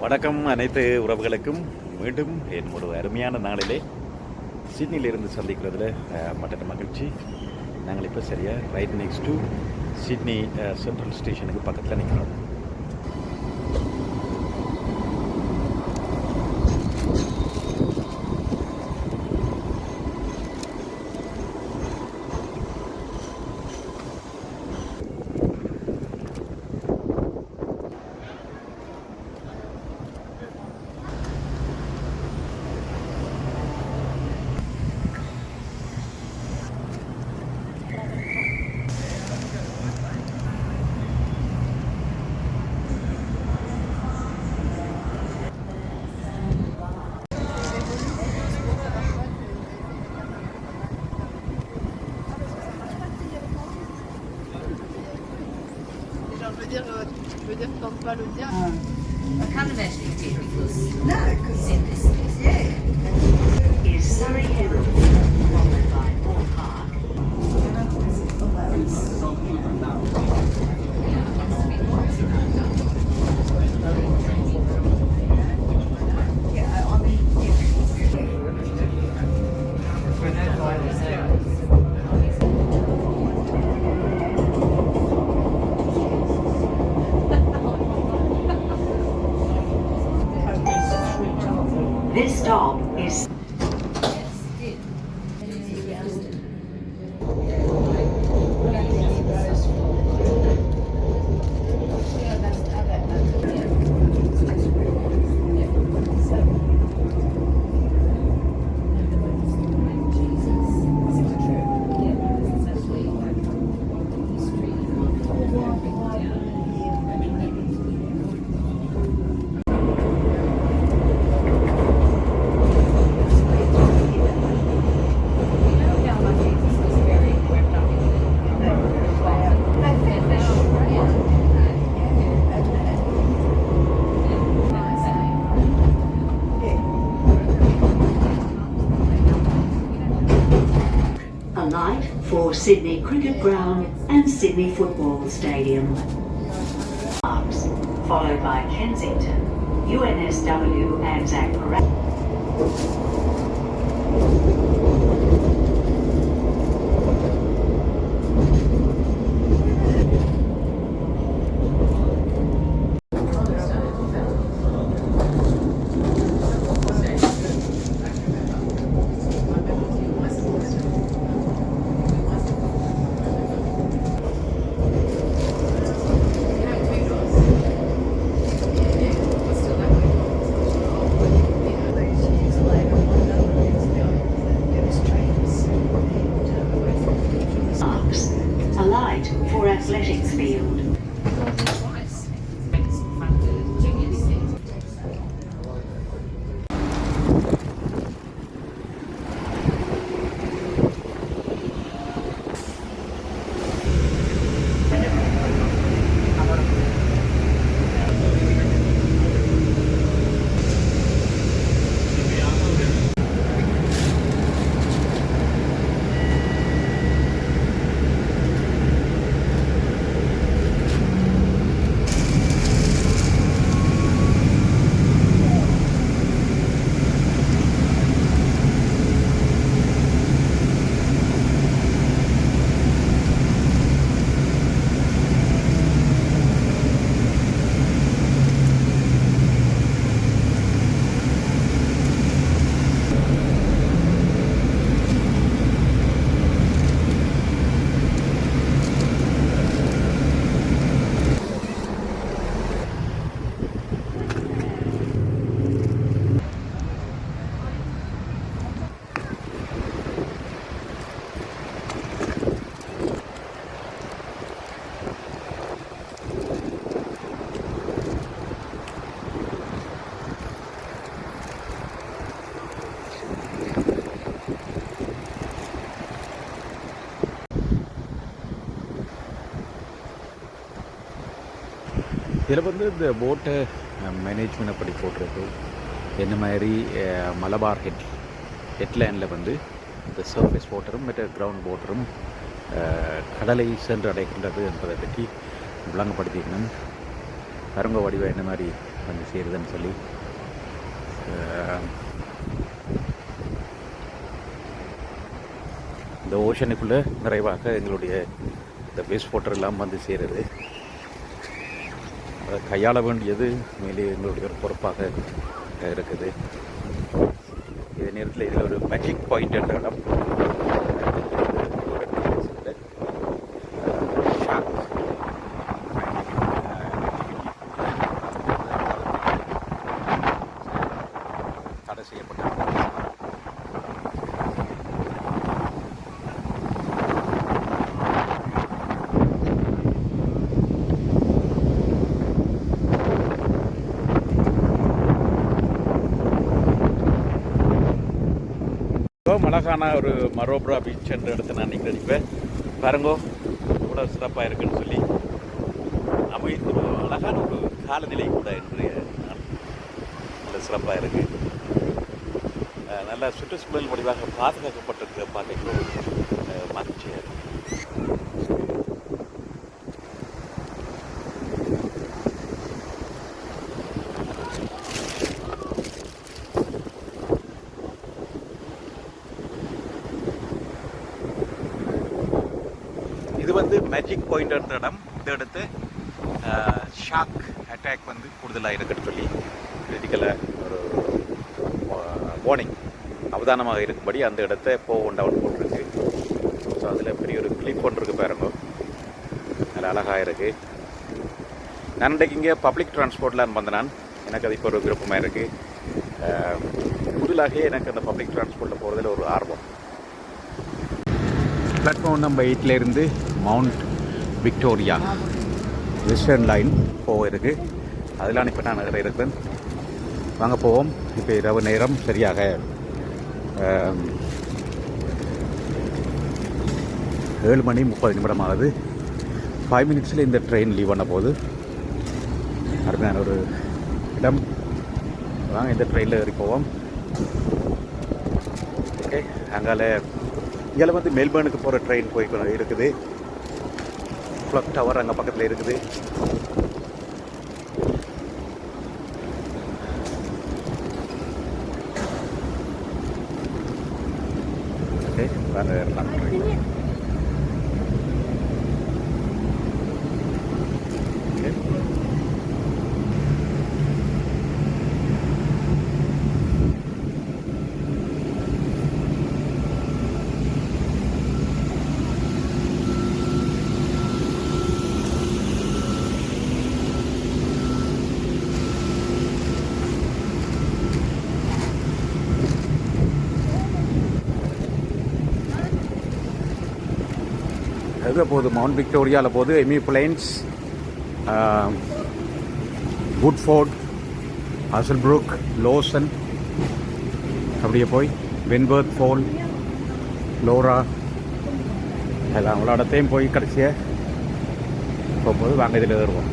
வணக்கம் அனைத்து உறவுகளுக்கும் மீண்டும் என் ஒரு அருமையான நாளிலே சிட்னியிலிருந்து சந்திக்கிறதுல மற்ற மகிழ்ச்சி. நாங்கள் இப்போ சரியாக right next to Sydney central ஸ்டேஷனுக்கு பக்கத்தில் நிற்கிறோம். Je veux dire quand pas le dire. I can't imagine it did because No, because in this yeah. is Surrey Herald, followed by Moore Park. This stop is a light for Sydney Cricket Ground and Sydney Football Stadium. Parks, followed by Kensington, UNSW Anzac Parade. Parks, a light for athletics field. இதில் வந்து இந்த போட்டை management படி போட்டிருக்கு. என்ன மாதிரி மலபார் ஹெட்லேண்டில் வந்து இந்த சர்ஃபேஸ் போட்டரும் மற்ற கிரவுண்ட் போட்டரும் கடலை சென்று அடைகின்றது என்பதை பற்றி விளங்கப்படுத்திக்கணும். கருங்க வடிவம் என்ன மாதிரி வந்து சேருதுன்னு சொல்லி இந்த ஓஷனுக்குள்ளே நிறைவாக எங்களுடைய இந்த வேஸ்ட் வாட்டர் எல்லாம் வந்து சேருது. அதை கையாள வேண்டியது மேலே எங்களுடைய ஒரு பொறுப்பாக இருக்குது. இதே நேரத்தில் இதில் ஒரு மேஜிக் பாயிண்ட் என்ற இடம் தடை செய்யப்பட்ட அழகான ஒரு மரோப்ரா பீச் என்ற இடத்தை நான் நீங்கள் அடிப்பேன் பாருங்கோ கூட சிறப்பாக இருக்குன்னு சொல்லி ஒரு அழகான ஒரு காலநிலை கூட இன்றைய நாள் நல்ல சிறப்பாக இருக்குது. நல்ல சுற்றுச்சூழல் வடிவாக பாதுகாக்கப்பட்டிருக்கிற பார்க்க மகிழ்ச்சியாக இருக்குது. இது வந்து மேஜிக் பாயிண்ட் என்ற இடம். இந்த இடத்து ஷாக் அட்டாக் வந்து கூடுதலாக இருக்குன்னு சொல்லி கிரிட்டிக்கலாக ஒரு வார்னிங் அவதானமாக இருக்கும்படி அந்த இடத்த டவுன் போட்டிருக்கு. ஸோ அதில் பெரிய ஒரு கிளிப் ஒன்று இருக்குது பாருங்க, நல்ல அழகாக இருக்குது. நான் இன்றைக்கு இங்கே பப்ளிக் டிரான்ஸ்போர்ட்லாம் வந்தேன். எனக்கு அது இப்போ ஒரு விருப்பமாக இருக்குது. கூடுதலாக எனக்கு அந்த பப்ளிக் டிரான்ஸ்போர்ட்டில் போகிறதுல ஒரு ஆர்வம். Platform number 8 mount Victoria western line போக இருக்குது. அதெல்லாம் இப்போ நான் இருக்கிறேன். வாங்க போவோம். இப்போ இரவு நேரம் சரியாக 7:30 ஆகுது. 5 மினிட்ஸில் இந்த ட்ரெயின் லீவ் பண்ண போகுது. அருமையான ஒரு இடம். வாங்க இந்த ட்ரெயினில் ஏறி போவோம். ஓகே, அங்கால இங்கே வந்து மெல்பர்னுக்கு போகிற ட்ரெயின் போய் இருக்குது. கிளாக் டவர் அங்கே பக்கத்தில் இருக்குது. ஓகே, வேறு ஏறலாம் ட்ரெயின். எங்கே போகுது? மவுண்ட் விக்டோரியாவில் போகுது. எமி பிளைன்ஸ், குட்ஃபோர்ட், ஹாசல்ப்ரூக், லோசன், அப்படியே போய் வென்பர்த் ஃபால், லோரா எல்லாம் அவங்களோடத்தையும் போய் கடைசியாக போகும்போது வாங்க இதில் ஏறுவோம்.